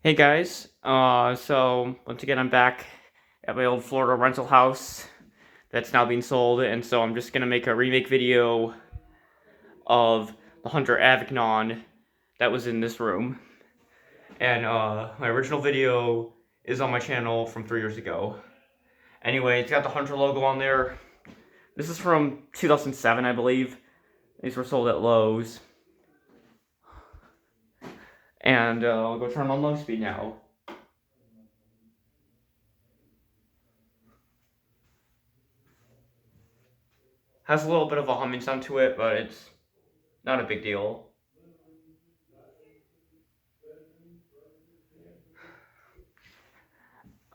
Hey guys, so once again I'm back at my old Florida rental house that's now being sold, and so I'm just gonna make a remake video of the Hunter Avignon that was in this room. And my original video is on my channel from 3 years ago. Anyway, it's got the Hunter logo on there. This is from 2007, I believe. These were sold at Lowe's. And I'll go turn them on low speed now. Has a little bit of a humming sound to it, but it's not a big deal.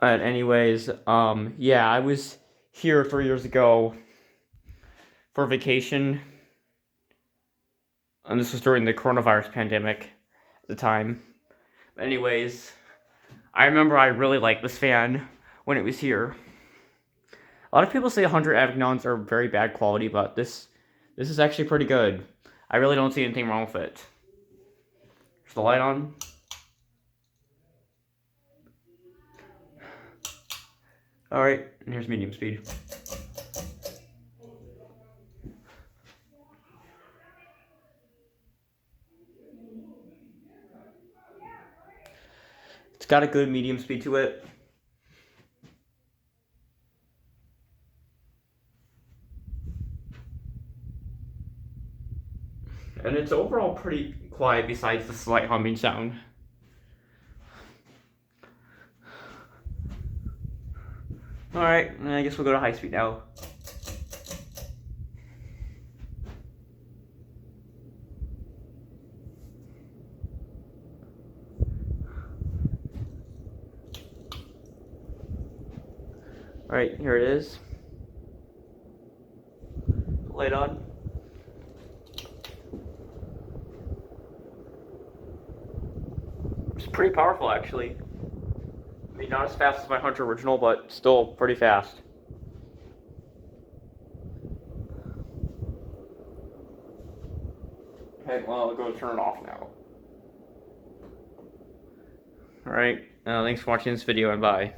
But anyways, yeah, I was here 3 years ago for vacation, and this was during the coronavirus pandemic at the time. Anyways, I remember I really liked this fan when it was here. A lot of people say Hunter Avignons are very bad quality, but this is actually pretty good. I really don't see anything wrong with it. Is the light on? Alright, and here's medium speed. It's got a good medium speed to it. And it's overall pretty quiet besides the slight humming sound. Alright, I guess we'll go to high speed now. Alright, here it is. Light on. It's pretty powerful, actually. I mean, not as fast as my Hunter original, but still pretty fast. Okay, well, I'll go turn it off now. Alright, thanks for watching this video, and bye.